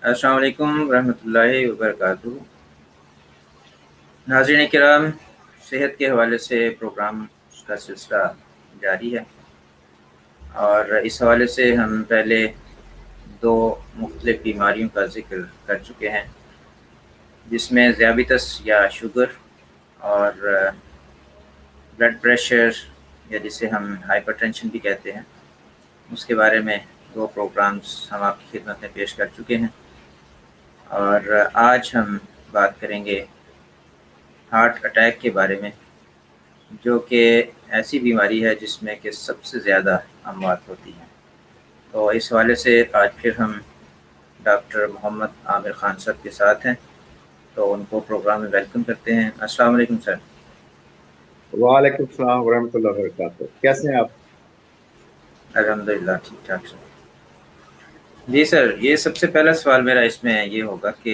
अस्सलाम वालेकुम रहमतुल्लाहि वबरकातुहू। नाज़रीन किराम, सेहत के हवाले से प्रोग्राम का सिलसिला जारी है और इस हवाले से हम पहले दो मुख्तलिफ बीमारियों का ज़िक्र कर चुके हैं, जिसमें ज़ियाबितस या शुगर और ब्लड प्रेशर या जिसे हम हाइपरटेंशन भी कहते हैं, उसके बारे में दो प्रोग्राम्स हम आपकी खिदमत में पेश कर चुके हैं। और आज हम बात करेंगे हार्ट अटैक के बारे में, जो कि ऐसी बीमारी है जिसमें कि सबसे ज़्यादा अमवात होती हैं। तो इस हवाले से आज फिर हम डॉक्टर मोहम्मद आमिर ख़ान साहब के साथ हैं, तो उनको प्रोग्राम में वेलकम करते हैं। अस्सलाम वालेकुम सर। वालेकुम सलाम वरहमतुल्लाहि वबरकातुहू। कैसे हैं आप? अल्हम्दुलिल्लाह ठीक ठाक सर। जी सर, ये सबसे पहला सवाल मेरा इसमें ये होगा कि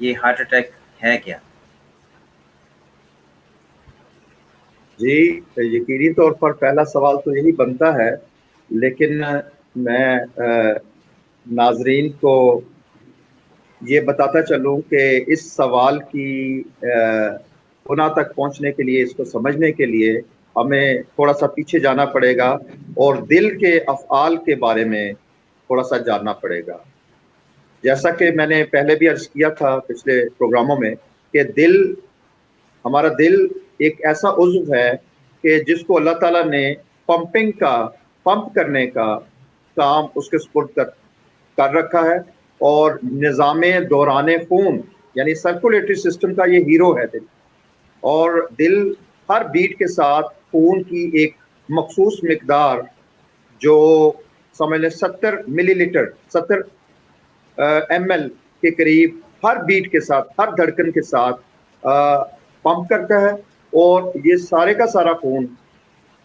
ये हार्ट अटैक है क्या? जी, यकीनी तौर पर पहला सवाल तो यही बनता है, लेकिन मैं नाजरीन को ये बताता चलूं कि इस सवाल की पुनः तक पहुंचने के लिए, इसको समझने के लिए हमें थोड़ा सा पीछे जाना पड़ेगा और दिल के अफ़आल के बारे में थोड़ा सा जानना पड़ेगा। जैसा कि मैंने पहले भी अर्ज किया था पिछले प्रोग्रामों में कि हमारा दिल एक ऐसा उज़्व है कि जिसको अल्लाह ताला ने पंप करने का काम उसके सुपुर्द कर रखा है, और निज़ामे दौरान खून यानी सर्कुलेटरी सिस्टम का ये हीरो है दिल। और दिल हर बीट के साथ खून की एक मखसूस मिकदार, जो समझ लें 70 मिलीलीटर 70 ml के करीब हर बीट के साथ, हर धड़कन के साथ पंप करता है, और ये सारे का सारा खून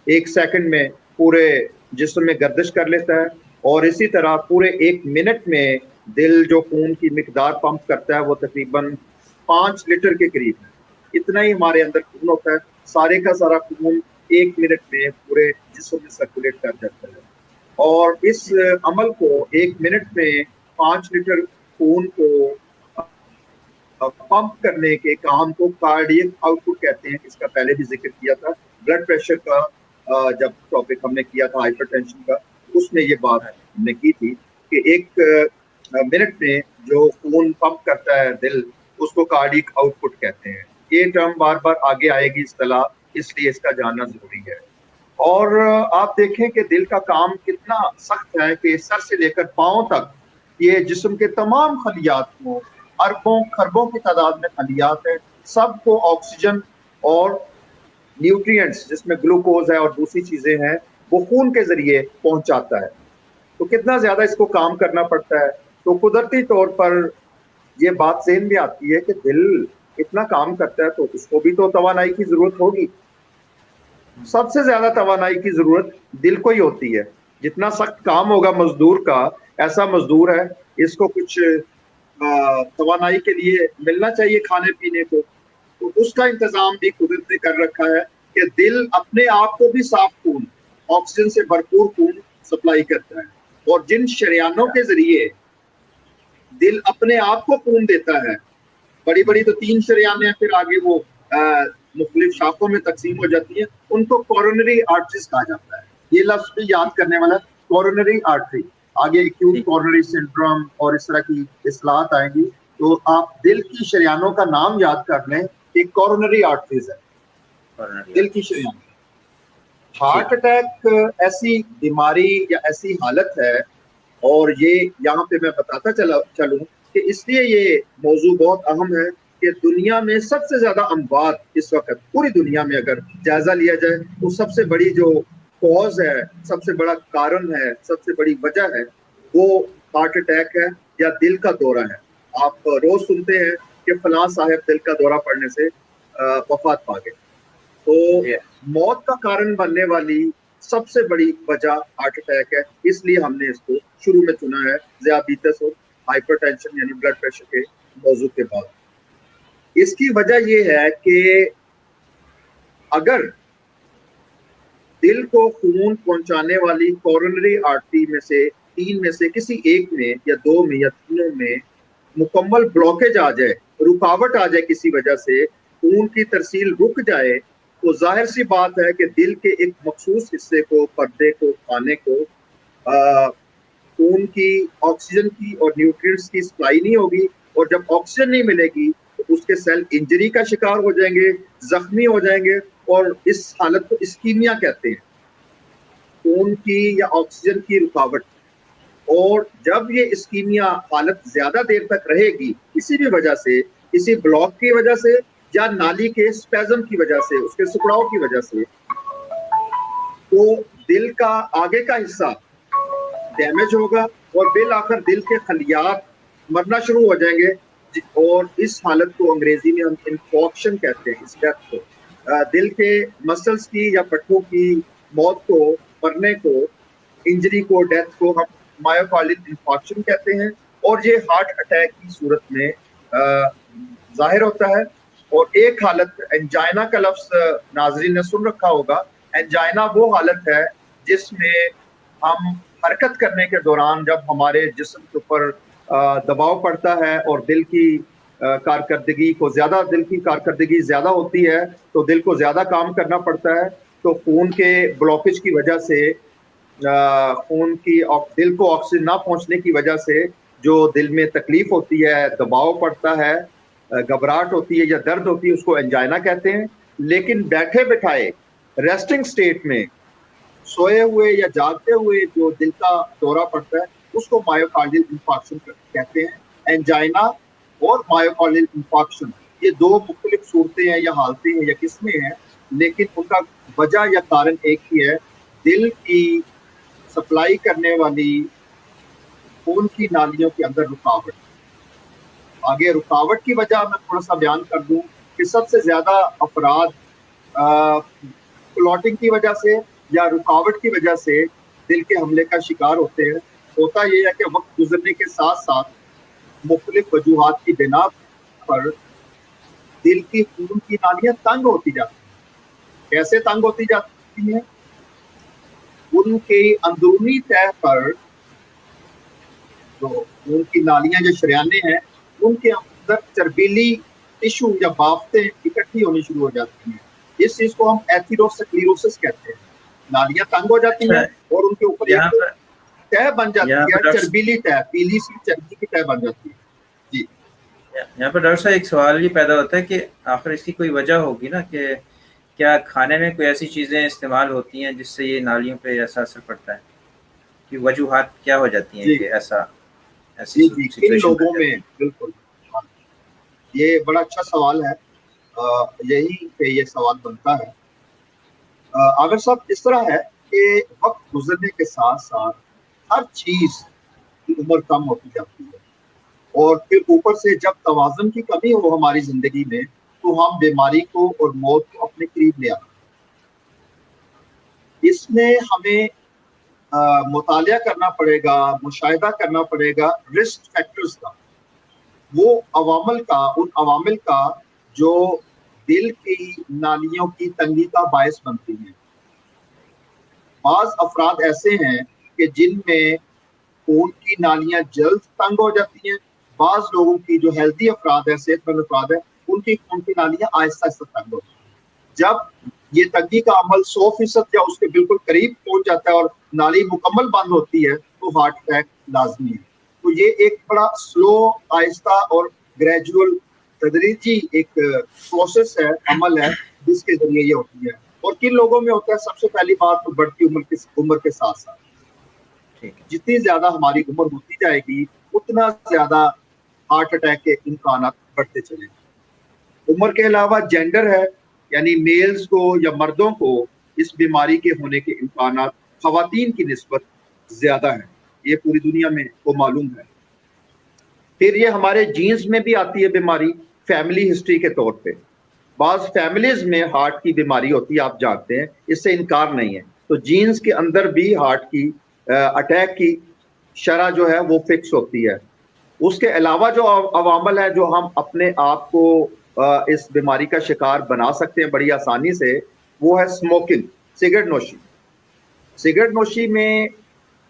एक सेकंड में पूरे जिस्म में गर्दिश कर लेता है। और इसी तरह पूरे एक मिनट में दिल जो खून की मिकदार पंप करता है वो तकरीबन 5 लीटर के करीब है। इतना ही हमारे अंदर खून होता है। सारे का सारा खून एक मिनट में पूरे जिस्म में सर्कुलेट कर जाता है, और इस अमल को एक मिनट में 5 लीटर खून को पंप करने के काम को कार्डियक आउटपुट कहते हैं। इसका पहले भी जिक्र किया था। ब्लड प्रेशर का जब टॉपिक हमने किया था हाइपरटेंशन का, उसमें ये बात हमने की थी कि एक मिनट में जो खून पंप करता है दिल, उसको कार्डियक आउटपुट कहते हैं। ये टर्म बार बार आगे आएगी इस्तेलाह, इसलिए इसका जानना जरूरी है। और आप देखें कि दिल का काम कितना सख्त है कि सर से लेकर पांव तक ये जिस्म के तमाम खलियात को, अरबों खरबों की तादाद में खलियात है, सबको ऑक्सीजन और न्यूट्रिएंट्स जिसमें ग्लूकोज है और दूसरी चीजें हैं वो खून के जरिए पहुंचाता है। तो कितना ज्यादा इसको काम करना पड़ता है। तो कुदरती तौर पर ये बात ज़हन में आती है कि दिल इतना काम करता है तो उसको भी तो तवानाई की जरूरत होगी। सबसे ज्यादा तवानाई की जरूरत दिल को ही होती है। जितना सख्त काम होगा मजदूर का, ऐसा मजदूर है, इसको कुछ तवानाई के लिए मिलना चाहिए खाने पीने को, तो उसका इंतजाम भी कुदरत ने कर रखा है कि दिल अपने आप को भी साफ खून, ऑक्सीजन से भरपूर खून सप्लाई करता है। और जिन शरियानों के जरिए दिल अपने आप को खून देता है, बड़ी बड़ी तो 3 शरियानें हैं, फिर आगे वो मुख्तलिफ शाखों में तकसीम हो जाती है, उनको कोरोनरी आर्टरीज कहा जाता है। ये लफ्ज भी याद करने वाला, कोरोनरी आर्टरी। आगे एक्यूट कोरोनरी सिंड्रोम और इस तरह की इस्लाहत आएंगी, तो आप दिल की शरियानों का नाम याद कर लें, एक कोरोनरी आर्टरीज है, दिल की शरियान। हार्ट अटैक ऐसी बीमारी या ऐसी हालत है, और ये यहाँ पे मैं बताता चलूं कि इसलिए ये मौजू बहुत अहम है कि दुनिया में सबसे ज्यादा अमवात इस वक्त पूरी दुनिया में अगर जायजा लिया जाए तो सबसे बड़ी जो कॉज है, सबसे बड़ा कारण है, सबसे बड़ी वजह है, वो हार्ट अटैक है या दिल का दौरा है। आप रोज सुनते हैं कि फलां साहब दिल का दौरा पड़ने से वफात पा गए। तो मौत का कारण बनने वाली सबसे बड़ी वजह हार्ट अटैक है, इसलिए हमने इसको शुरू में चुना है ज़ियाबितस और हाइपरटेंशन यानी ब्लड प्रेशर के मौजू के बाद। इसकी वजह यह है कि अगर दिल को खून पहुंचाने वाली कोरोनरी आर्टरी में से 3 میں سے کسی ایک میں یا 2 میں یا تینوں میں مکمل بلاکیج آ جائے, رکاوٹ آ جائے کسی وجہ سے, خون کی ترسیل رک جائے, تو ظاہر سی بات ہے کہ دل کے ایک مخصوص حصے کو, پردے کو, کھانے کو خون کی, آکسیجن کی اور نیوٹرینٹس کی سپلائی نہیں ہوگی, اور جب آکسیجن نہیں ملے گی تو اس کے سیل انجری کا شکار ہو جائیں گے, زخمی ہو جائیں گے, اور اس حالت کو اسکیمیا کہتے ہیں, خون کی یا آکسیجن کی رکاوٹ. اور جب یہ اسکیمیا حالت زیادہ دیر تک رہے گی کسی بھی وجہ سے, کسی بلاک کی وجہ سے یا نالی کے اسپیزم کی وجہ سے, اس کے سکڑاؤ کی وجہ سے, تو دل کا آگے کا حصہ ڈیمیج ہوگا اور بالآخر دل کے خلیات مرنا شروع ہو جائیں گے, اور اس حالت کو انگریزی میں ہم انفارکشن کہتے ہیں, اس ڈیتھ کو, دل کے مسلس کی یا پٹھوں کی موت کو, مرنے کو, انجری کو, ڈیتھ کو ہم مایوکارڈل انفارکشن کہتے ہیں, اور یہ ہارٹ اٹیک کی صورت میں ظاہر ہوتا ہے. اور ایک حالت انجائنا کا لفظ ناظرین نے سن رکھا ہوگا. انجائنا وہ حالت ہے جس میں ہم حرکت کرنے کے دوران جب ہمارے جسم کے اوپر دباؤ پڑتا ہے اور دل کی کارکردگی زیادہ ہوتی ہے تو دل کو زیادہ کام کرنا پڑتا ہے, تو خون کے بلاکیج کی وجہ سے, دل کو آکسیجن نہ پہنچنے کی وجہ سے جو دل میں تکلیف ہوتی ہے, دباؤ پڑتا ہے, گھبراہٹ ہوتی ہے یا درد ہوتی ہے, اس کو انجائنا کہتے ہیں. لیکن بیٹھے بٹھائے ریسٹنگ سٹیٹ میں, سوئے ہوئے یا جاگتے ہوئے جو دل کا دورہ پڑتا ہے اس کو مایوکارڈل انفارکشن کہتے ہیں. انجائنا اور مایوکارڈل انفارکشن یہ 2 مختلف صورتیں ہیں یا حالتیں ہیں یا قسمیں ہیں, لیکن ان کا وجہ یا کارن ایک ہی ہے, دل کی سپلائی کرنے والی خون کی نالیوں کے اندر رکاوٹ. آگے رکاوٹ کی وجہ میں تھوڑا سا بیان کر دوں کہ سب سے زیادہ افراد کلوٹنگ کی وجہ سے یا رکاوٹ کی وجہ سے دل کے حملے کا شکار ہوتے ہیں. ہوتا یہ ہے کہ وقت گزرنے کے ساتھ ساتھ مختلف وجوہات کی بنا پر دل کی خون کی نالیاں تنگ ہوتی جاتی ہیں. کیسے تنگ ہوتی جاتی ہیں؟ ان کے اندرونی تہہ پر جو خون کی نالیاں جو شریانے ہیں ان کے اندر چربیلی ٹشو یا بافتیں اکٹھی ہونی شروع ہو جاتی ہیں. اس چیز کو ہم ایتھیروسکلیروسس کہتے ہیں. نالیاں تنگ ہو جاتی ہیں اور ان کے اوپر ایک تہ بن جاتی ہے, چربیلی تہ, پیلی سی چربی کی تہ بن جاتی ہے. جی یہاں پر ڈاکٹر صاحب ایک سوال یہ پیدا ہوتا ہے کہ آخر اس کی کوئی وجہ ہوگی نا, کہ کیا کھانے میں کوئی ایسی چیزیں استعمال ہوتی ہیں جس سے یہ نالیوں پہ ایسا اثر پڑتا ہے, کہ وجوہات کیا ہو جاتی ہیں کہ ایسی کن لوگوں میں, بالکل یہ بڑا اچھا سوال ہے, یہی پہ یہ سوال بنتا ہے. اگر سب اس طرح ہے کہ وقت گزرنے کے ساتھ ساتھ ہر چیز کی عمر کم ہوتی جاتی ہے, اور پھر اوپر سے جب توازن کی کمی ہو ہماری زندگی میں تو ہم بیماری کو اور موت کو اپنے قریب لے آتے ہیں. اس میں ہمیں مطالعہ کرنا پڑے گا, مشاہدہ کرنا پڑے گا رسک فیکٹرز کا, وہ ان عوامل کا جو دل کی نالیوں کی تنگی کا باعث بنتی ہیں. بعض افراد ایسے ہیں کہ جن میں خون کی نالیاں جلد تنگ ہو جاتی ہیں, بعض لوگوں کی جو ہیلتھی افراد ہیں, صحت مند افراد ہیں, ان کی خون کی نالیاں آہستہ آہستہ تنگ ہوتی ہیں. جب یہ تنگی کا عمل 100% یا اس کے بالکل قریب پہنچ جاتا ہے اور نالی مکمل بند ہوتی ہے تو ہارٹ اٹیک لازمی ہے. تو یہ ایک بڑا سلو, آہستہ اور گریجول تدریجی ایک پروسیس ہے, عمل ہے جس کے ذریعے یہ ہوتی ہے. اور کن لوگوں میں ہوتا ہے؟ سب سے پہلی بات تو بڑھتی عمر کے ساتھ ساتھ جتنی زیادہ ہماری عمر ہوتی جائے گی اتنا زیادہ ہارٹ اٹیک کے امکانات بڑھتے چلیں گے. عمر کے علاوہ جینڈر ہے, یعنی میلز کو یا مردوں کو اس بیماری کے ہونے کے امکانات خواتین کی نسبت زیادہ ہیں, یہ پوری دنیا میں کو معلوم ہے. پھر یہ ہمارے جینز میں بھی آتی ہے بیماری, فیملی ہسٹری کے طور پہ. بعض فیملیز میں ہارٹ کی بیماری ہوتی ہے, آپ جانتے ہیں, اس سے انکار نہیں ہے. تو جینز کے اندر بھی ہارٹ کی اٹیک کی شرح جو ہے وہ فکس ہوتی ہے. اس کے علاوہ جو عوامل ہیں جو ہم اپنے آپ کو اس بیماری کا شکار بنا سکتے ہیں بڑی آسانی سے, وہ ہے اسموکنگ, سگریٹ نوشی. سگریٹ نوشی میں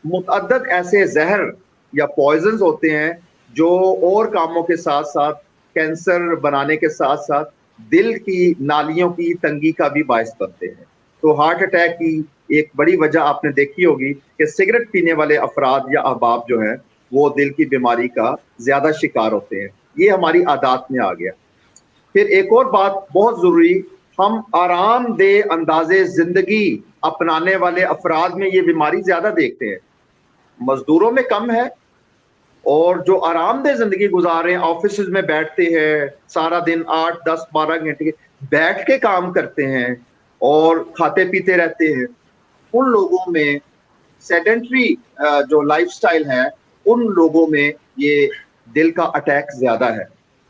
मुतअद्दद ऐसे जहर या पॉइजन्स होते हैं जो और कामों के साथ साथ कैंसर बनाने के साथ साथ दिल की नालियों की तंगी का भी बायस बनते हैं। तो हार्ट अटैक की एक बड़ी वजह आपने देखी होगी कि सिगरेट पीने वाले अफराद या अहबाब जो हैं वो दिल की बीमारी का ज्यादा शिकार होते हैं। ये हमारी आदत में आ गया। फिर एक और बात बहुत जरूरी, हम आरामदेह अंदाजे जिंदगी अपनाने वाले अफराद में ये बीमारी ज्यादा देखते हैं, मजदूरों में कम है। और जो आरामदेह जिंदगी गुजार रहे हैं, ऑफिस में बैठते हैं सारा दिन 8, 10, 12 घंटे बैठ के काम करते हैं और खाते पीते रहते हैं, उन लोगों में सेडेंट्री जो लाइफस्टाइल है, उन लोगों में ये दिल का अटैक ज्यादा है।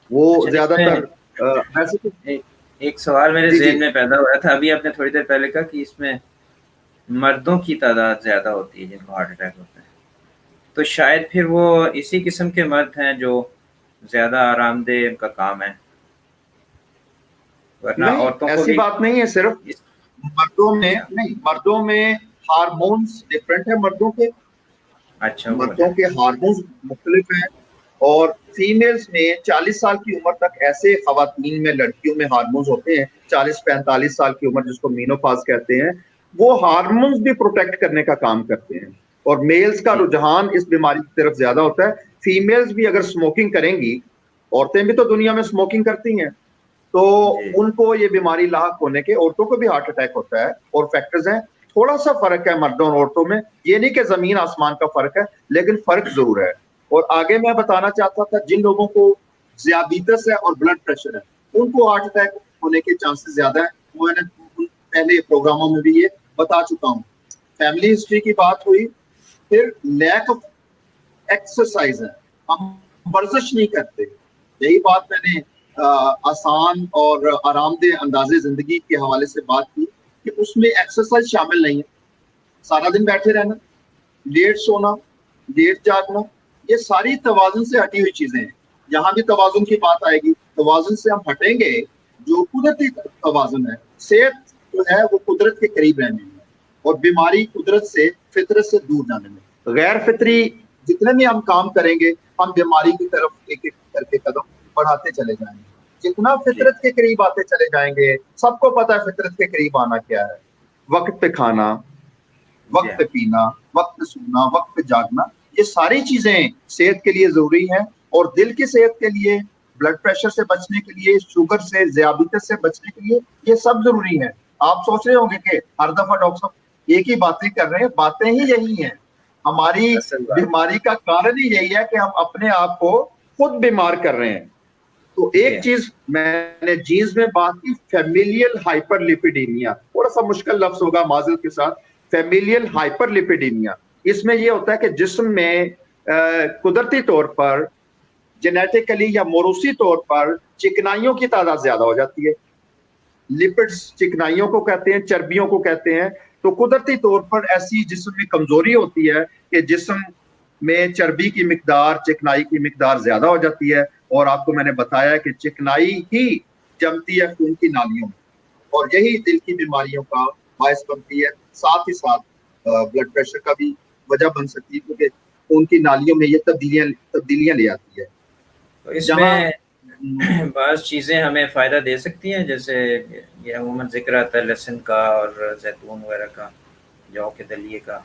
वो ज्यादातर वैसे तो एक सवाल मेरे जी जी ज़हन में पैदा हुआ था, अभी आपने थोड़ी देर पहले कहा कि इसमें मर्दों की तादाद ज़्यादा होती है जिनको हार्ट अटैक होता है, तो शायद फिर वो इसी किस्म के मर्द हैं जो ज़्यादा आरामदेह उनका काम है, वरना नहीं, औरतों को ऐसी भी बात नहीं है। सिर्फ इस मर्दों में अच्छा, नहीं, मर्दों में हार्मोन्स डिफरेंट है। मर्दों के अच्छा वो मर्दों है। के हार्मोन्स मुख्तलिफ हैं और फीमेल्स में 40 साल की उम्र तक ऐसे खवातीन में, लड़कियों में हार्मोन्स होते हैं 40-45 साल की उम्र जिसको मीनोपाज कहते हैं, वो हार्मोन्स भी प्रोटेक्ट करने का काम करते हैं। और मेल्स का जी, रुझान इस बीमारी की तरफ ज्यादा होता है। फीमेल्स भी अगर स्मोकिंग करेंगी, औरतें भी तो दुनिया में स्मोकिंग करती हैं, तो जी, उनको ये बीमारी लाक होने के, औरतों को भी हार्ट अटैक होता है। और फैक्टर्स हैं, थोड़ा सा फर्क है मर्दों और औरतों में, ये नहीं कि जमीन आसमान का फर्क है, लेकिन फर्क जरूर है। और आगे मैं बताना चाहता था, जिन लोगों को ज़ियादतीस है और ब्लड प्रेशर है, उनको हार्ट अटैक होने के चांसेस ज्यादा है। मैंने पहले प्रोग्रामों में भी ये बता चुका हूँ। फैमिली हिस्ट्री की बात हुई, फिर लैक ऑफ एक्सरसाइज है, हम वर्जिश नहीं करते। यही बात मैंने आसान और आरामदेह अंदाजे जिंदगी के हवाले से बात की कि उसमें एक्सरसाइज शामिल नहीं है। सारा दिन बैठे रहना, लेट सोना, लेट जागना, ये सारी तवाजुन से हटी हुई चीजें हैं। यहाँ भी तवाजुन की बात आएगी। तवाजुन से हम हटेंगे, जो कुदरती तवाजुन है, सेहत जो है वो कुदरत के करीब रहने में, और बीमारी कुदरत से, फितरत से दूर जाने में। गैर फितरी जितने भी हम काम करेंगे, हम बीमारी की तरफ एक एक करके कदम बढ़ाते चले जाएंगे। जितना जी, फितरत के करीब आते चले जाएंगे, सबको पता है फितरत के करीब आना क्या है। वक्त पे खाना, जी वक्त पे हाँ, पीना, वक्त पे सोना, वक्त पे जागना, ये सारी चीजें सेहत के लिए जरूरी हैं। और दिल की सेहत के लिए, ब्लड प्रेशर से बचने के लिए, शुगर से, ज़ियादतीस से बचने के लिए, ये सब जरूरी है। आप सोच रहे होंगे कि हर दफा डॉक्टर साहब एक ही बातें कर रहे हैं, बातें ही यही हैं। हमारी असल बात बीमारी का कारण ही यही है कि हम अपने आप को खुद बीमार कर रहे हैं। तो जी एक हाँ, चीज मैंने जीन्स में बात की, फेमिलियल हाइपरलिपिडीमिया, थोड़ा सा मुश्किल लफ्ज होगा माजिल के साथ। फेमिलियल हाइपरलिपिडीमिया, इसमें यह होता है कि जिस्म में कुदरती तौर पर, जेनेटिकली या मोरूसी तौर पर चिकनाइयों की तादाद ज्यादा हो जाती है। लिपिड्स चिकनाइयों को कहते हैं, चर्बियों को कहते हैं। तो कुदरती तौर पर ऐसी जिस्म में कमजोरी होती है कि जिस्म में चर्बी की मिकदार, चिकनाई की मिकदार ज्यादा हो जाती है। और आपको मैंने बताया कि चिकनाई ही जमती है खून की नालियों में, और यही दिल की बीमारियों का बायस बनती है। साथ ही साथ ब्लड प्रेशर का भी वजह बन सकती है, क्योंकि खून की नालियों में ये तब्दीलियां ले आती है। तो जहाँ इसमें बाज़ चीज़ें हमें फ़ायदा दे सकती हैं, जैसे ये अमूमन ज़िक्र आता है लहसुन का और ज़ैतून वगैरह का, जौ के दलिए का।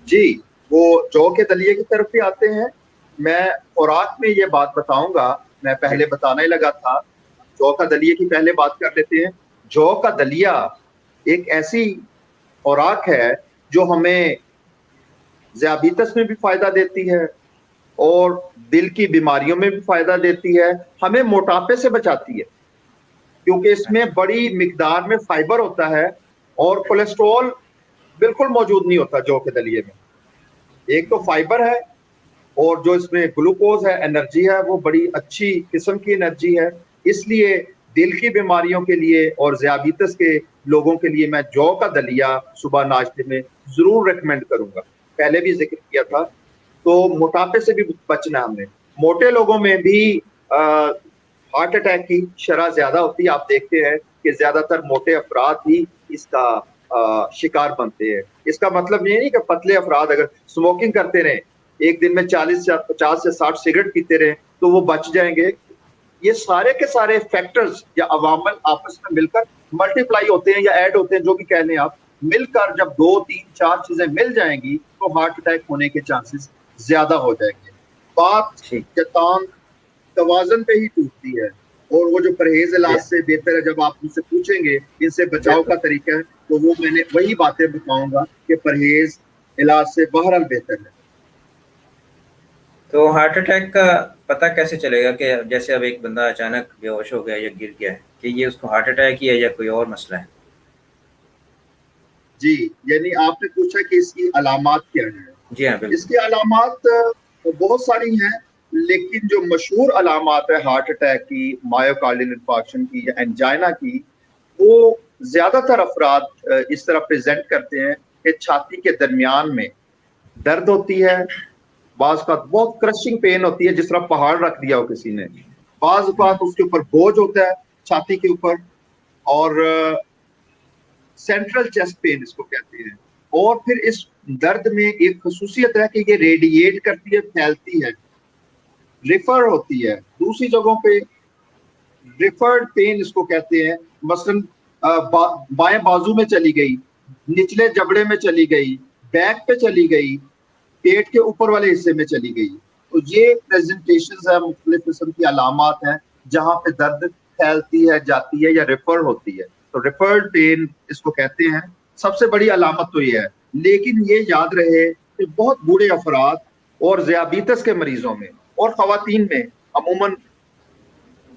जी, वो जौ के दलिए की तरफ भी आते हैं। मैं खुराक में ये बात बताऊंगा, मैं जी, पहले बताने लगा था। जौ का दलिए की पहले बात कर लेते हैं। जौ का दलिया एक ऐसी खुराक है जो हमें ज़ियादतीस में भी फायदा देती है और दिल की बीमारियों में भी फायदा देती है, हमें मोटापे से बचाती है, क्योंकि इसमें अच्छा, बड़ी मिकदार में फाइबर होता है और कोलेस्ट्रॉल बिल्कुल मौजूद नहीं होता जौ के दलिए में। एक तो फाइबर है, और जो इसमें ग्लूकोज है, एनर्जी है, वो बड़ी अच्छी किस्म की एनर्जी है। इसलिए दिल की बीमारियों के लिए और ज़ियादतीस के लोगों के लिए मैं जौ का दलिया सुबह नाश्ते में जरूर रेकमेंड करूंगा। पहले भी जिक्र किया था। तो मोटापे से भी बचना हमने। मोटे लोगों में भी हार्ट अटैक की शरह ज्यादा होती है। आप देखते हैं कि ज्यादातर मोटे अफराद ही इसका शिकार बनते हैं। इसका मतलब ये नहीं कि पतले अफराद अगर स्मोकिंग करते रहे, एक दिन में 40 या 50 से 60 सिगरेट पीते रहे तो वो बच जाएंगे। ये सारे के सारे फैक्टर्स या अवामल आपस में मिलकर मल्टीप्लाई होते हैं या ऐड होते हैं, जो भी कह लें आप, मिलकर जब 2, 3, 4 चीजें मिल जाएंगी तो हार्ट अटैक होने के चांसेस ज्यादा हो जाएंगे। बात चट्टान तवाजन पे ही टूटती है, और वो जो परहेज इलाज से बेहतर है, जब आप मुझसे पूछेंगे इनसे बचाव का तरीका है, तो वो मैंने वही बातें बताऊंगा कि परहेज इलाज से बहरहाल बेहतर है। तो हार्ट अटैक का पता कैसे चलेगा कि जैसे अब एक बंदा अचानक बेहोश हो गया या गिर गया है, कि ये उसको हार्ट अटैक ही है या कोई और मसला है? जी, यानी आपने पूछा कि इसकी अलामात क्या है। जी हाँ, बिल्कुल। इसकी अलामात तो बहुत सारी हैं, लेकिन जो मशहूर अलामात है हार्ट अटैक की, मायोकार्डियल इंफार्क्शन की या एंजाइना की, वो ज्यादातर अफराद इस तरह प्रेजेंट करते हैं कि छाती के दरमियान में दर्द होती है, बाज का बहुत क्रशिंग पेन होती है, जिस तरह पहाड़ रख दिया हो किसी ने, बाज का उसके ऊपर बोझ होता है छाती के ऊपर, और सेंट्रल चेस्ट पेन इसको कहते हैं। और फिर इस दर्द में एक खसूसियत है कि ये रेडिएट करती है, फैलती है, रिफर होती है दूसरी जगहों पे, रिफर्ड पेन इसको कहते हैं। मसलन बाएं बाजू में चली गई, निचले जबड़े में चली गई, बैक पे चली गई, पेट के ऊपर वाले हिस्से में चली गई। तो ये प्रेजेंटेशन है, मुख्तलिफ किस्म की अलामात हैं जहां पे दर्द फैलती है, जाती है या रिफर होती है। तो रिफर्ड पेन इसको कहते हैं। सबसे बड़ी अलामत तो ये है, लेकिन ये याद रहे कि बहुत बूढ़े अफराद और ज़ियाबीतस के मरीजों में और खवातीन में अमूमन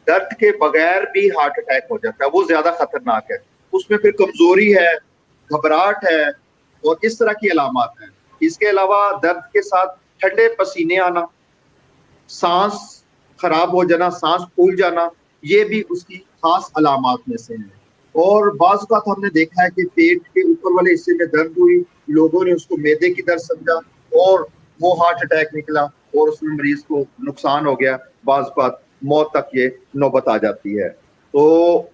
दर्द के बगैर भी हार्ट अटैक हो जाता है, वो ज्यादा खतरनाक है। उसमें फिर कमजोरी है, घबराहट है और इस तरह की अलामत है। इसके अलावा दर्द के साथ ठंडे पसीने आना, सांस खराब हो जाना, सांस फूल जाना, ये भी उसकी खास अलामत में से है। और बाज़ औक़ात हमने देखा है कि पेट के ऊपर वाले हिस्से में दर्द हुई, लोगों ने उसको मैदे की दर्द समझा और वो हार्ट अटैक निकला और उसमें मरीज को नुकसान हो गया, बाज़ औक़ात मौत तक ये नौबत आ जाती है। तो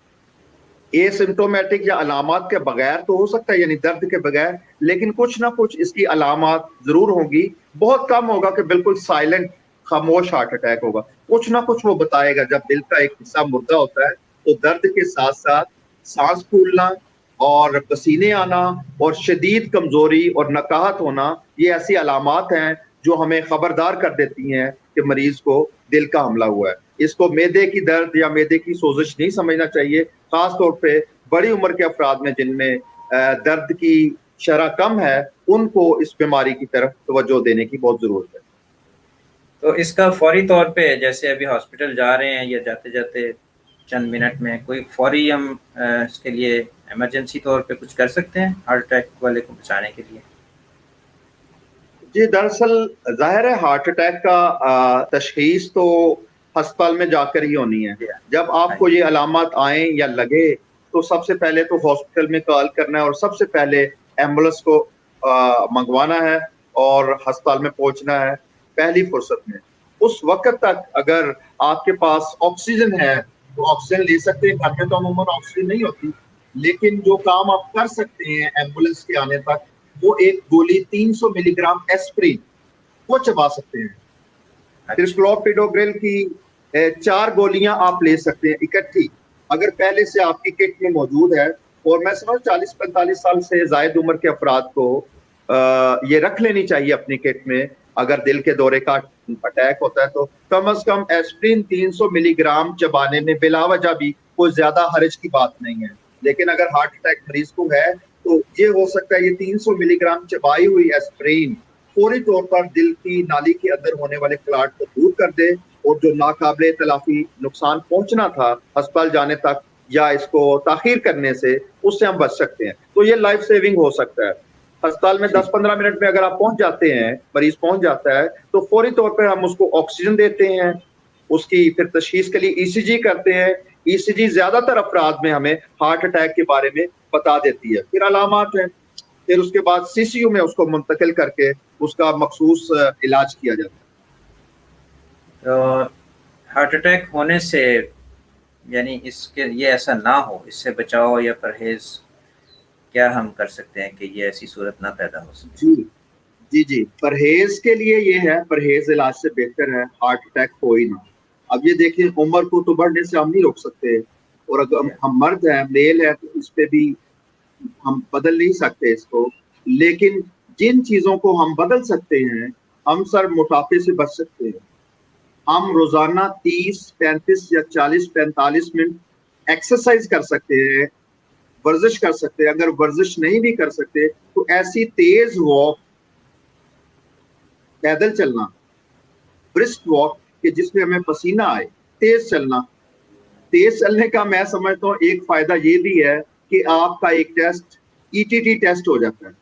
एसिम्प्टोमेटिक या अलामात के बगैर तो हो सकता है, यानी दर्द के बगैर, लेकिन कुछ ना कुछ इसकी अलामात जरूर होंगी। बहुत कम होगा कि बिल्कुल साइलेंट खामोश हार्ट अटैक होगा, कुछ ना कुछ वो बताएगा। जब दिल का एक हिस्सा मुर्दा होता है तो दर्द के साथ साथ सांस फूलना और पसीने आना और शदीद कमजोरी और नकाहत होना, ये ऐसी अलामात हैं जो हमें खबरदार कर देती हैं कि मरीज को दिल का हमला हुआ है। इसको मैदे की दर्द या मैदे की सोजिश नहीं समझना चाहिए। खास तौर पे बड़ी उम्र के अफराद में जिनमें दर्द की शरह कम है, उनको इस बीमारी की तरफ तवज्जो देने की बहुत जरूरत है। तो इसका फौरी तौर पे, जैसे अभी हॉस्पिटल जा रहे हैं या जाते जाते चंद मिनट में कोई फौरी हम इसके लिए इमरजेंसी तौर पे कुछ कर सकते हैं हार्ट अटैक वाले को बचाने के लिए? जी, दरअसल जाहिर है हार्ट अटैक का तशखीस तो अस्पताल में जाकर ही होनी है। जब आपको ये अलामत आए या लगे तो सबसे पहले तो हॉस्पिटल में कॉल करना है और सबसे पहले एम्बुलेंस को मंगवाना है और अस्पताल में पहुंचना है पहली फुर्सत में। उस वक्त तक अगर आपके पास ऑक्सीजन है तो ऑक्सीजन ले सकते हैं। घर में तो अमूमन ऑक्सीजन नहीं होती, लेकिन जो काम आप कर सकते हैं एम्बुलेंस के आने तक, वो एक गोली 300 मिलीग्राम एस्प्रिन वो चबा सकते हैं। फिर क्लोपिडोग्रिल की 4 गोलियां आप ले सकते हैं इकट्ठी, अगर पहले से आपकी किट में मौजूद है। और मैं समझ 40-45 साल से जायद उम्र के अफराद को ये रख लेनी चाहिए अपनी किट में। अगर दिल के दौरे का अटैक होता है तो कम से कम एस्प्रिन 300 मिलीग्राम चबाने में बिलावजह भी कोई ज्यादा हर्ज की बात नहीं है। लेकिन अगर हार्ट अटैक मरीज को है तो ये हो सकता है ये 300 मिलीग्राम चबाई हुई एस्प्रिन फौरी तौर पर दिल की नाली के अंदर होने वाले क्लाट को दूर कर दे, और जो नाकाबिले तलाफी नुकसान पहुंचना था अस्पताल जाने तक या इसको ताखीर करने से, उससे हम बच सकते हैं। तो ये लाइफ सेविंग हो सकता है। अस्पताल में 10-15 मिनट में अगर आप पहुंच जाते हैं, मरीज पहुंच जाता है, तो फौरी तौर पर हम उसको ऑक्सीजन देते हैं, उसकी फिर तशखीस के लिए ईसीजी करते हैं। ईसीजी ज्यादातर अफराद में हमें हार्ट अटैक के बारे में बता देती है। फिर अलामात हैं, फिर उसके बाद सीसीयू में उसको मुंतकिल करके उसका मखसूस इलाज किया जाता है। तो हार्ट अटैक होने से, यानी इसके ये ऐसा ना हो, इससे बचाव या परहेज کیا ہم کر سکتے ہیں کہ یہ ایسی صورت نہ پیدا ہو سکے؟ جی جی جی پرہیز کے لیے یہ ہے، پرہیز علاج سے بہتر ہے، ہارٹ اٹیک ہو ہی نہ۔ اب یہ دیکھیں عمر کو تو بڑھنے سے ہم نہیں روک سکتے، اور اگر ہم مرد ہیں، میل ہے، تو اس پہ بھی ہم بدل نہیں سکتے اس کو، لیکن جن چیزوں کو ہم بدل سکتے ہیں، ہم سر موٹاپے سے بچ سکتے ہیں۔ ہم روزانہ 30 35 یا 40 45 منٹ ایکسرسائز کر سکتے ہیں، ورزش کر سکتے ہیں۔ اگر ورزش نہیں بھی کر سکتے تو ایسی تیز واک، پیدل چلنا، برسک واک کہ جس میں ہمیں پسینہ آئے، تیز چلنا۔ تیز چلنے کا میں سمجھتا ہوں ایک فائدہ یہ بھی ہے کہ آپ کا ایک ٹیسٹ ETT ٹیسٹ ہو جاتا ہے،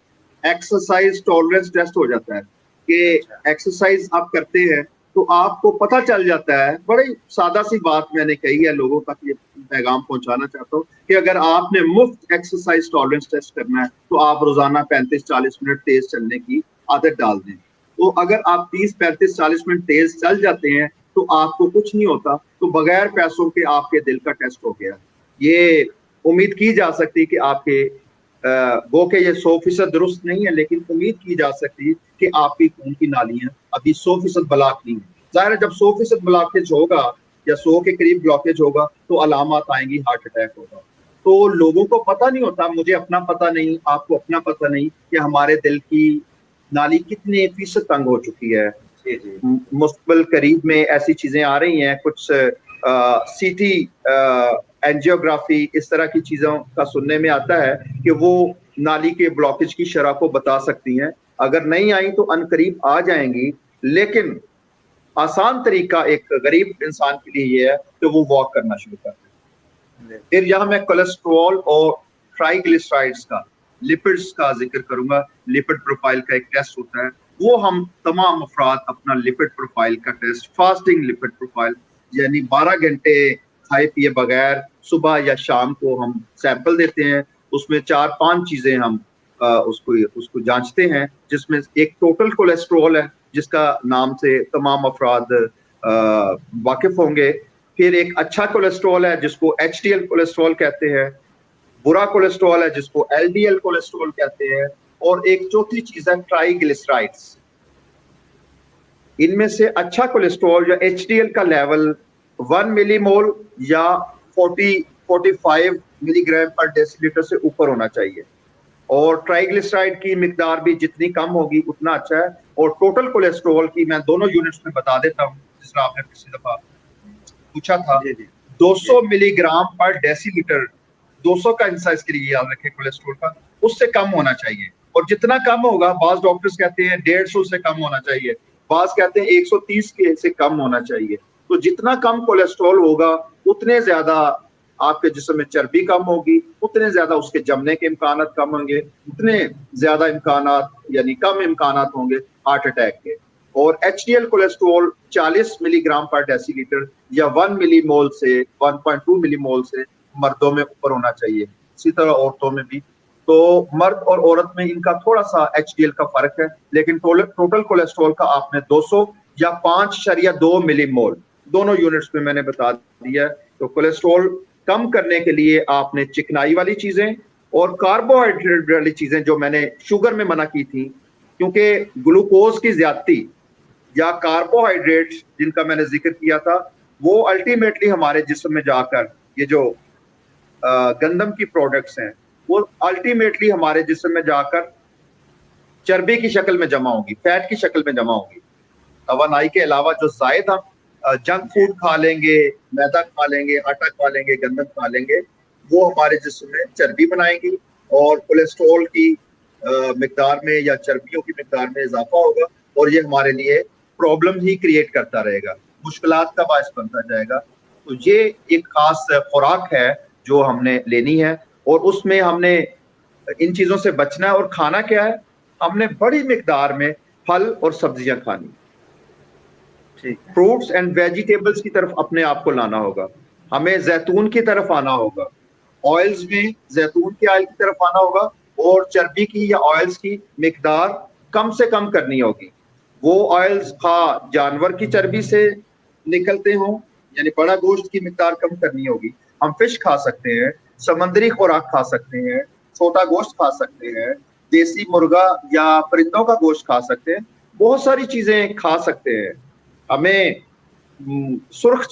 ایکسرسائز ٹالرنس ٹیسٹ ہو جاتا ہے، کہ ایکسرسائز آپ کرتے ہیں تو آپ کو پتہ چل جاتا ہے۔ بڑی سادہ سی بات میں نے کہی ہے، لوگوں تک یہ پیغام پہنچانا چاہتا ہوں کہ اگر آپ نے مفت ایکسرسائز ٹالرنس ٹیسٹ کرنا ہے تو آپ روزانہ 35-40 منٹ تیز چلنے کی عادت ڈال دیں۔ تو اگر آپ 30-35-40 منٹ تیز چل جاتے ہیں تو آپ کو کچھ نہیں ہوتا، تو بغیر پیسوں کے آپ کے دل کا ٹیسٹ ہو گیا۔ یہ امید کی جا سکتی کہ آپ کے گو کہ یہ 100% درست نہیں ہے، لیکن امید کی جا سکتی کہ آپ کی خون کی نالیاں ابھی 100% بلاک نہیں ہیں۔ ظاہر ہے جب 100% بلاکیج ہوگا یا 100 کے قریب بلاکیج ہوگا تو علامات آئیں گی، ہارٹ اٹیک ہوگا۔ تو لوگوں کو پتہ نہیں ہوتا، مجھے اپنا پتہ نہیں، آپ کو اپنا پتہ نہیں کہ ہمارے دل کی نالی کتنے فیصد تنگ ہو چکی ہے۔ مستقبل قریب میں ایسی چیزیں آ رہی ہیں، کچھ سی ٹی اینجیوگرافی اس طرح کی چیزوں کا سننے میں آتا ہے کہ وہ نالی کے بلاکیج کی شرح کو بتا سکتی ہیں۔ اگر نہیں آئیں تو ان قریب آ جائیں گی، لیکن آسان طریقہ ایک غریب انسان کے لیے یہ ہے کہ وہ واک کرنا شروع کر دیں۔ پھر یہاں میں کولیسٹرول اور ٹرائیگلیسرائڈز کا، لپڈز کا ذکر کروں گا۔ لپڈ پروفائل کا ایک ٹیسٹ ہوتا ہے، وہ ہم تمام افراد اپنا لپڈ پروفائل کا ٹیسٹ، فاسٹنگ لپڈ پروفائل، یعنی 12 گھنٹے کھائے پیے بغیر صبح یا شام کو ہم سیمپل دیتے ہیں۔ اس میں 4-5 چیزیں ہم اس کو جانچتے ہیں، جس میں ایک ٹوٹل کولیسٹرول ہے جس کا نام سے تمام افراد واقف ہوں گے۔ پھر ایک اچھا کولیسٹرول ہے جس کو HDL کولیسٹرول کہتے ہیں، برا کولیسٹرول ہے جس کو LDL کولیسٹرول کہتے ہیں، اور ایک چوتھی چیز ہے ٹرائیگلیسرائڈز۔ ان میں سے اچھا کولیسٹرول یا HDL کا لیول 1 ملی مول یا 45 ملی گرام پر ڈیسی لیٹر سے اوپر ہونا چاہیے، اور ٹرائیگلیسرائڈ کی مقدار بھی جتنی کم ہوگی اتنا اچھا ہے۔ اور ٹوٹل کولیسٹرول کی میں دونوں یونٹس میں بتا دیتا ہوں، جس طرح آپ نے پچھلی دفعہ پوچھا تھا۔ 200 ملی گرام پر ڈیسی لیٹر، 200 کا حصہ اس کے لیے یاد رکھیں کولیسٹرول کا، اس سے کم ہونا چاہیے۔ اور جتنا کم ہوگا، بعض ڈاکٹرز کہتے ہیں 150 سے کم ہونا چاہیے، بعض کہتے ہیں 130 کے سے کم ہونا چاہیے۔ تو جتنا کم کولیسٹرول ہوگا اتنے زیادہ آپ کے جسم میں چربی کم ہوگی، اتنے زیادہ اس کے جمنے کے امکانات کم ہوں گے، اتنے زیادہ امکانات یعنی کم امکانات ہوں گے ہارٹ اٹیک کے۔ اور HDL کولیسٹرول 40 ملی گرام پر ڈیسی لیٹر یا 1 ملی مول سے 1.2 ملی مول سے مردوں میں اوپر ہونا چاہیے، اسی طرح عورتوں میں بھی۔ تو مرد اور عورت میں ان کا تھوڑا سا HDL کا فرق ہے، لیکن ٹوٹل کولیسٹرول کا آپ نے 200 یا 5.2 ملی مول دونوں یونٹس میں نے بتا دیا ہے۔ تو کولیسٹرول کم کرنے کے لیے آپ نے چکنائی والی چیزیں اور کاربوہائیڈریٹ والی چیزیں جو میں نے شوگر میں منع کی تھی، کیونکہ گلوکوز کی زیادتی یا کاربوہائیڈریٹ جن کا میں نے ذکر کیا تھا، وہ الٹیمیٹلی ہمارے جسم میں جا کر یہ جو گندم کی پروڈکٹس ہیں وہ الٹیمیٹلی ہمارے جسم میں جا کر چربی کی شکل میں جمع ہوگی، فیٹ کی شکل میں جمع ہوگی۔ توانائی کے علاوہ جو زائد ہم جنک فوڈ کھا لیں گے، میدا کھا لیں گے، آٹا کھا لیں گے، گندم کھا لیں گے، وہ ہمارے جسم میں چربی بنائیں گی اور کولیسٹرول کی مقدار میں یا چربیوں کی مقدار میں اضافہ ہوگا، اور یہ ہمارے لیے پرابلم ہی کریٹ کرتا رہے گا، مشکلات کا باعث بنتا جائے گا۔ تو یہ ایک خاص خوراک ہے جو ہم نے لینی ہے، اور اس میں ہم نے ان چیزوں سے بچنا ہے۔ اور کھانا کیا ہے؟ ہم نے بڑی مقدار میں پھل اور سبزیاں کھانی، فروٹس اینڈ ویجیٹیبلز کی طرف اپنے آپ کو لانا ہوگا۔ ہمیں زیتون کی طرف آنا ہوگا، آئلز میں زیتون کے آئل کی طرف آنا ہوگا، اور چربی کی یا آئلز کی مقدار کم سے کم کرنی ہوگی۔ وہ آئلز خواہ جانور کی چربی سے نکلتے ہوں، یعنی بڑا گوشت کی مقدار کم کرنی ہوگی۔ ہم فش کھا سکتے ہیں، سمندری خوراک کھا سکتے ہیں، छोटा गोश्त खा सकते हैं, देसी मुर्गा या परिंदों का गोश्त खा सकते हैं, बहुत सारी चीजें खा सकते हैं। हमें सुर्ख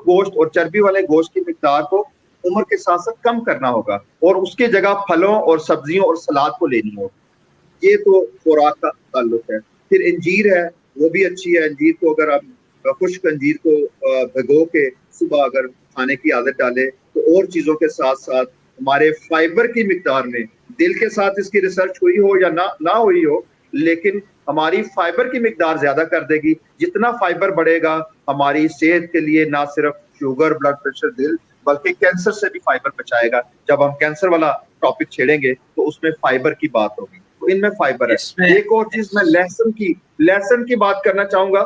गोश्त और चर्बी वाले गोश्त की मिकदार को उम्र के साथ साथ कम करना होगा और उसके जगह फलों और सब्जियों और सलाद को लेनी होगी। ये तो खुराक का ताल्लुक है। फिर अंजीर है, वो भी अच्छी है। अंजीर को अगर आप खुश्क अंजीर को भिगो के सुबह अगर खाने की आदत डाले तो और चीजों के साथ साथ हमारे फाइबर की मिकदार में, दिल के साथ इसकी रिसर्च हुई हो या ना हुई हो, लेकिन हमारी फाइबर की मिकदार ज्यादा कर देगी। जितना फाइबर बढ़ेगा हमारी सेहत के लिए ना सिर्फ शुगर, ब्लड प्रेशर, दिल, बल्कि कैंसर से भी फाइबर बचाएगा। जब हम कैंसर वाला टॉपिक छेड़ेंगे तो उसमें फाइबर की बात होगी, तो इनमें फाइबर है। एक और चीज मैं लहसुन की बात करना चाहूंगा।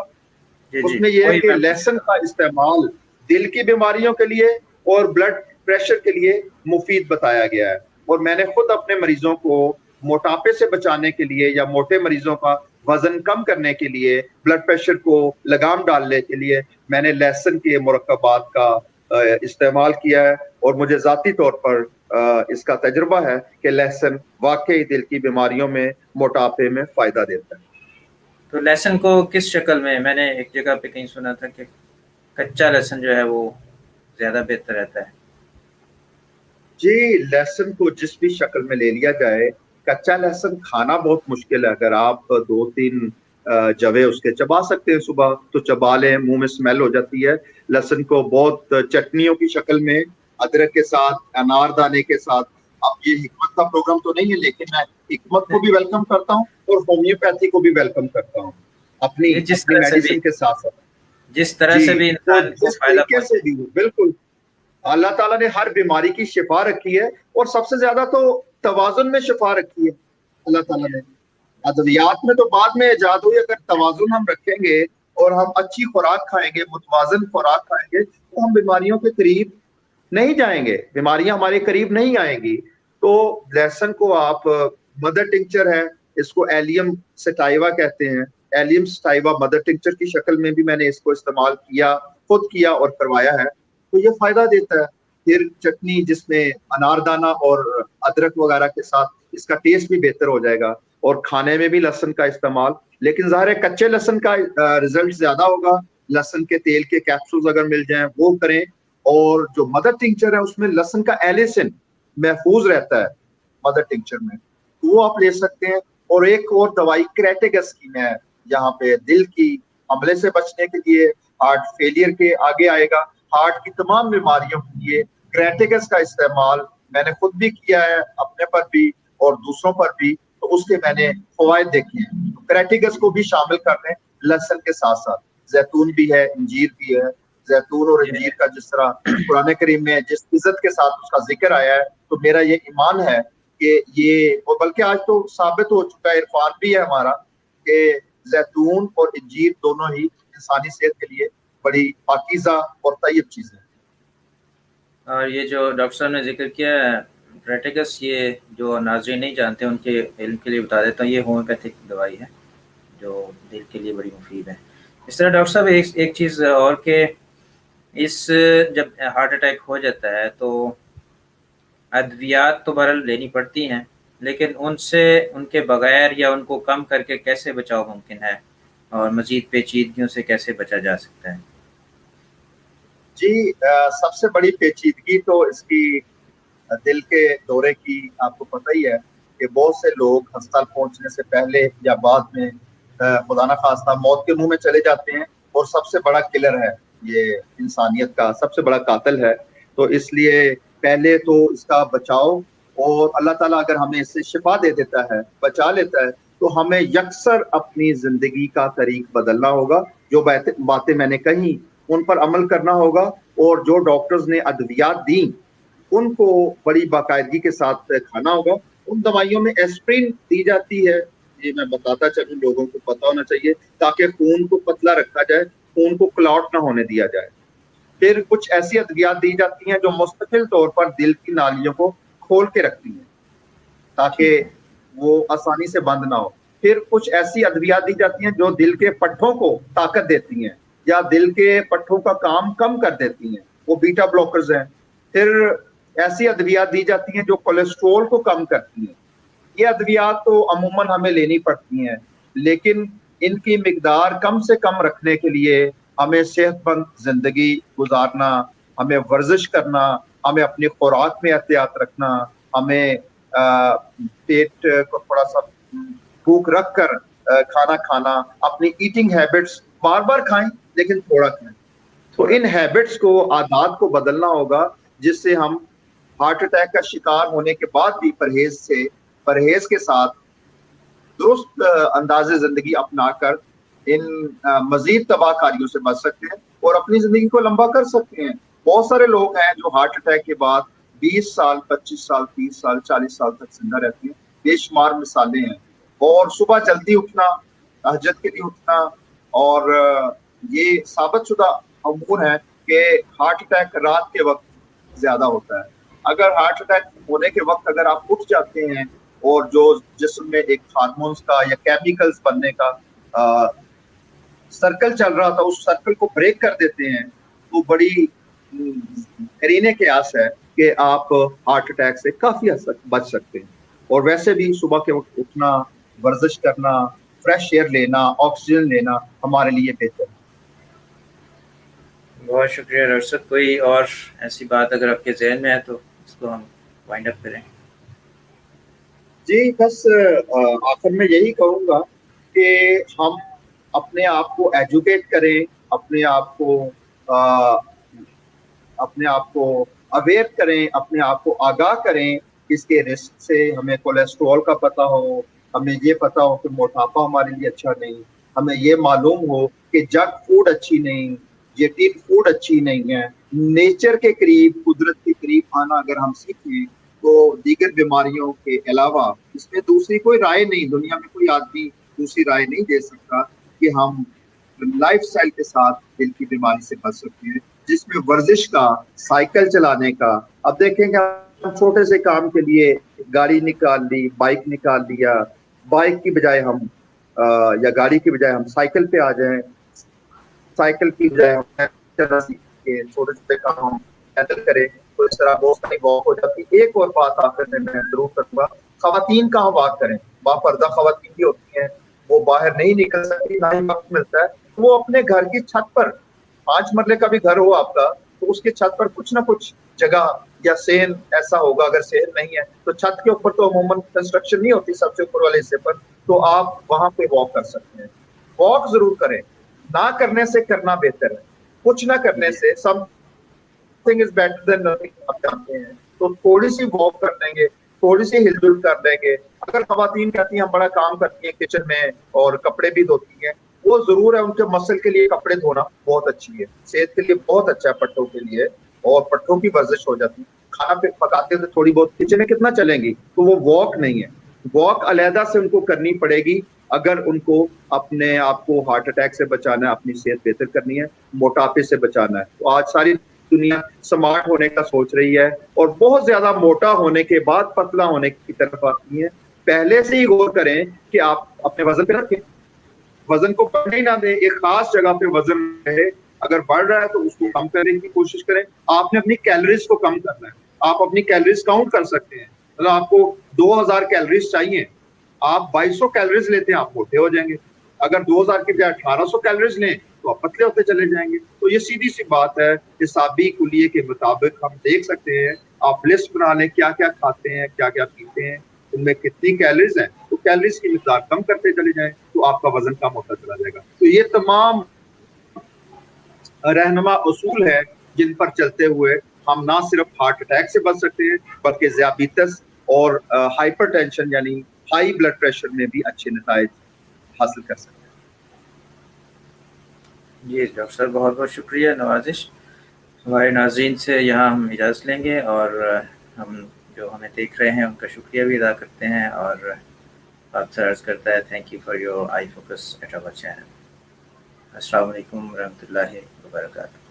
उसमें यह है कि लहसुन का इस्तेमाल दिल की बीमारियों के लिए और ब्लड प्रेशर के लिए मुफीद बताया गया है। और मैंने खुद अपने मरीजों को मोटापे से बचाने के लिए या मोटे मरीजों का वजन कम करने के लिए, ब्लड प्रेशर को लगाम डालने के लिए मैंने लहसुन के मुरक्कबात का इस्तेमाल किया है। और मुझे ज़ाती तौर पर इसका तजुर्बा है कि लहसुन वाकई दिल की बीमारियों में, मोटापे में फ़ायदा देता है। तो लहसुन को किस शक्ल में, मैंने एक जगह पे कहीं सुना था कि कच्चा लहसुन जो है वो ज़्यादा बेहतर रहता है। जी, लहसुन को जिस भी शक्ल में ले लिया जाए, कच्चा लहसुन खाना बहुत मुश्किल है। अगर आप 2-3 जवे उसके चबा सकते हैं सुबह तो चबा लें, मुंह में स्मेल हो जाती है। लहसुन को बहुत चटनियों की शक्ल में, अदरक के साथ, अनारदाने के साथ। अब ये हिकमत का प्रोग्राम तो नहीं है, लेकिन मैं हिकमत को भी वेलकम करता हूँ और होम्योपैथी को भी वेलकम करता हूँ अपनी मेडिसिन के साथ साथ। जिस तरह से भी इंसान को फायदा से भी, बिल्कुल अल्लाह ताला ने हर बीमारी की शिफा रखी है और सबसे ज्यादा तो तवाजुन में शिफा रखी है अल्लाह ताला ने। अद्वियात में तो बाद में इजाद हुई। अगर तवाजुन हम रखेंगे और हम अच्छी खुराक खाएंगे, मुतवाजन खुराक खाएंगे, तो हम बीमारियों के करीब नहीं जाएंगे, बीमारियां हमारे करीब नहीं आएंगी। तो लहसुन को आप, मदर टिंचर है, इसको एलियम सटाइवा कहते हैं। एलियम सटाइवा मदर टिंचर की शक्ल में भी मैंने इसको इस्तेमाल किया, खुद किया और करवाया है, तो ये फायदा देता है। फिर चटनी जिसमें अनारदाना और अदरक वगैरह के साथ, इसका टेस्ट भी बेहतर हो जाएगा और खाने में भी लहसुन का इस्तेमाल। लेकिन ज़ाहिर है कच्चे लहसुन का रिजल्ट ज्यादा होगा। लहसुन के तेल के कैप्सूल्स अगर मिल जाएं वो करें। और जो मदर टिंचर है उसमें लहसुन का एलिसिन महफूज रहता है मदर टिंचर में, तो वो आप ले सकते हैं। और एक और दवाई क्रेटेगस की है, यहाँ पे दिल की हमले से बचने के लिए, हार्ट फेलियर के आगे आएगा, हार्ट की तमाम बीमारियों के लिए क्रेटेगस का इस्तेमाल मैंने खुद भी किया है, अपने पर भी और दूसरों पर भी, तो उसके मैंने फवायद देखे हैं। तो क्रेटेगस को भी शामिल कर लें लहसुन के साथ साथ। जैतून भी है, इंजीर भी है। जैतून और इंजीर का जिस तरह कुरान करीम में जिस इज्जत के साथ उसका जिक्र आया है, तो मेरा ये ईमान है कि ये, और बल्कि आज तो साबित हो चुका है, इरफान भी है हमारा, कि जैतून और इंजीर दोनों ही इंसानी सेहत के लिए बड़ी पाकीज़ा और तैयब चीज़ है। और ये जो डॉक्टर साहब ने जिक्र किया क्रेटेगस, ये जो नाज़रीन नहीं जानते उनके इल्म के लिए बता देता हूँ, ये होम्योपैथिक दवाई है जो दिल के लिए बड़ी मुफीद है। इस तरह डॉक्टर साहब एक चीज़ और के, इस जब हार्ट अटैक हो जाता है तो अद्वियात तो बहरहाल लेनी पड़ती हैं, लेकिन उनके बगैर या उनको कम करके कैसे बचाव मुमकिन है और मज़ीद पेचीदगियों से कैसे बचा जा सकता है? जी, सबसे बड़ी पेचीदगी तो इसकी दिल के दौरे की आपको पता ही है कि बहुत से लोग अस्पताल पहुंचने से पहले या बाद में खुदा ना खास्ता मौत के मुंह में चले जाते हैं। और सबसे बड़ा किलर है ये, इंसानियत का सबसे बड़ा कातिल है। तो इसलिए पहले तो इसका बचाव, और अल्लाह ताला अगर हमें इससे शिफा दे देता है, बचा लेता है, तो हमें यकसर अपनी जिंदगी का तरीक बदलना होगा। जो बातें मैंने कही उन पर अमल करना होगा। और जो डॉक्टर्स ने अद्वियात दी उनको बड़ी बाकायदगी के साथ खाना होगा। उन दवाइयों में एस्प्रिन दी जाती है, ये मैं बताता चलूं, लोगों को पता होना चाहिए, ताकि खून को पतला रखा जाए, खून को क्लॉट ना होने दिया जाए। फिर कुछ ऐसी अद्वियात दी जाती हैं जो मुस्तकिल तौर पर दिल की नालियों को खोल के रखती हैं ताकि वो आसानी से बंद ना हो। फिर कुछ ऐसी अद्वियात दी जाती हैं जो दिल के पट्टों को ताकत देती हैं या दिल के पट्टों का काम कम कर देती हैं, वो बीटा ब्लॉकर्स हैं। फिर ऐसी अद्वियात दी जाती हैं जो कोलेस्ट्रोल को कम करती हैं। ये अद्वियात तो अमूमन हमें लेनी पड़ती हैं, लेकिन इनकी मिकदार कम से कम रखने के लिए हमें सेहतमंद जिंदगी गुजारना, हमें वर्जिश करना, हमें अपनी खुराक में एहतियात रखना, हमें पेट को थोड़ा सा भूख रख कर खाना खाना, अपनी ईटिंग हैबिट्स बार बार खाएं लेकिन थोड़ा खाएं। तो इन हैबिट्स को, आदत को बदलना होगा, जिससे हम हार्ट अटैक का शिकार होने के बाद भी परहेज के साथ दुरुस्त अंदाज़े जिंदगी अपनाकर इन मजीद तबाहकारियों से बच सकते हैं और अपनी जिंदगी को लंबा कर सकते हैं। बहुत सारे लोग हैं जो हार्ट अटैक के बाद 20 साल, 25 साल, 30 साल, 40 साल तक जिंदा रहते हैं। बेशुमार मिसालें हैं। और सुबह जल्दी उठना, तहज्जुद के लिए उठना, और ये साबित शुदा अमूर है कि हार्ट अटैक रात के वक्त ज्यादा होता है। अगर हार्ट अटैक होने के वक्त अगर आप उठ जाते हैं और जो जिस्म में एक हार्मोन्स का या केमिकल्स बनने का सर्कल चल रहा था, उस सर्कल को ब्रेक कर देते हैं, तो बड़ी करीने के आस है कि आप हार्ट अटैक से काफी हद तक बच सकते हैं। और वैसे भी सुबह के वक्त उठना, वर्जिश करना, फ्रेश एयर लेना, ऑक्सीजन लेना हमारे लिए बेहतर है। बहुत शुक्रिया डॉक्टर साहब। कोई और ऐसी बात अगर आपके जहन में है तो इसको हम वाइंड अप करें। जी, बस आखिर में यही कहूँगा कि हम अपने आप को एजुकेट करें, अपने आप को अवेयर करें, अपने आप को आगाह करें इसके रिस्क से। हमें कोलेस्ट्रॉल का पता हो, हमें ये पता हो कि मोटापा हमारे लिए अच्छा नहीं, हमें ये मालूम हो कि जंक फूड अच्छी नहीं, जेटिन फूड अच्छी नहीं है। नेचर के करीब, कुदरत के करीब आना अगर हम सीखें तो दीगर बीमारियों के अलावा इसमें दूसरी कोई राय नहीं, दुनिया में कोई आदमी दूसरी राय नहीं दे सकता कि हम लाइफ स्टाइल के साथ दिल की बीमारी से बच सकते हैं, जिसमें वर्जिश का, साइकिल चलाने का। अब देखेंगे हम छोटे से काम के लिए गाड़ी निकाल ली, बाइक निकाल लिया, बाइक की बजाय हम या गाड़ी की बजाय हम साइकिल पे आ जाएं, साइकिल की बजाय हम चलना सीखें, छोटे छोटे काम हम पैदल करें, तो इस तरह बहुत सारी वॉक हो जाती है। एक और बात आखिर में मैं जरूर करूंगा, खवातीन कहाँ वॉक करें, बापर्दा खवातीन भी होती हैं, वो बाहर नहीं निकल सकती, ना ही वक्त मिलता है, वो अपने घर की छत पर, 5 मरले का भी घर हो आपका, तो उसके छत पर कुछ ना कुछ जगह या सेहन ऐसा होगा, अगर सेहन नहीं है तो छत के ऊपर तो अमूमन कंस्ट्रक्शन नहीं होती सबसे ऊपर वाले हिस्से पर, तो आप वहां पे वॉक कर सकते हैं। वॉक जरूर करें, ना करने से करना बेहतर है। कुछ ना करने से something is better than nothing, आप जानते हैं। तो थोड़ी सी वॉक कर लेंगे, थोड़ी सी हिलजुल कर लेंगे। अगर खवातीन कहती हैं हम बड़ा काम करती हैं किचन में और कपड़े भी धोती हैं, वो जरूर है, उनके मसल के लिए कपड़े धोना बहुत अच्छी है, सेहत के लिए बहुत अच्छा है पट्टों के लिए, और पट्टों की वर्जिश हो जाती है। खाना पकाते थे थोड़ी बहुत, किचन में कितना चलेंगी, तो वो वॉक नहीं है। वॉक अलहदा से उनको करनी पड़ेगी अगर उनको अपने आप को हार्ट अटैक से बचाना है, अपनी सेहत बेहतर करनी है, मोटापे से बचाना है। तो आज सारी दुनिया स्मार्ट होने का सोच रही है और बहुत ज्यादा मोटा होने के बाद पतला होने की तरफ आती है। पहले से ही गौर करें कि आप अपने वजन पे रखें, वजन को बढ़ने ही ना दें, एक खास जगह पे वजन रहे। अगर बढ़ रहा है तो उसको कम करने की कोशिश करें। आपने अपनी कैलोरीज को कम करना है, आप अपनी कैलोरीज काउंट कर सकते हैं। मतलब आपको 2000 कैलोरीज चाहिए, आप 2200 कैलोरीज लेते हैं, आप मोटे हो जाएंगे। अगर 2000 की बजाय 1800 कैलोरीज लें तो आप पतले होते चले जाएंगे। तो ये सीधी सी बात है, हिसाबी कुलिये के मुताबिक हम देख सकते हैं। आप लिस्ट बना लें, क्या क्या खाते हैं, क्या क्या पीते हैं, उनमें कितनी कैलोरीज है, तो कैलोरीज की मिकदार कम करते चले जाएं तो आपका वजन कम होता चला जाएगा। तो ये तमाम रहनुमा उसूल है जिन पर चलते हुए हम ना सिर्फ हार्ट अटैक से बच सकते हैं, बल्कि ज़ियाबितस और हाइपरटेंशन यानी हाई ब्लड प्रेशर में भी अच्छे नताइज हासिल कर सकते हैं। जी डॉक्टर साहब, बहुत बहुत शुक्रिया, नवाजिश। हमारे नाज़रीन से यहाँ हम इजाज़त लेंगे और हम जो हमें देख रहे हैं उनका शुक्रिया भी अदा करते हैं और आपसे अर्ज़ करता है thank you for your eye focus at our channel. अस्सलाम वालेकुम रहमतुल्लाहि व बरकातहू।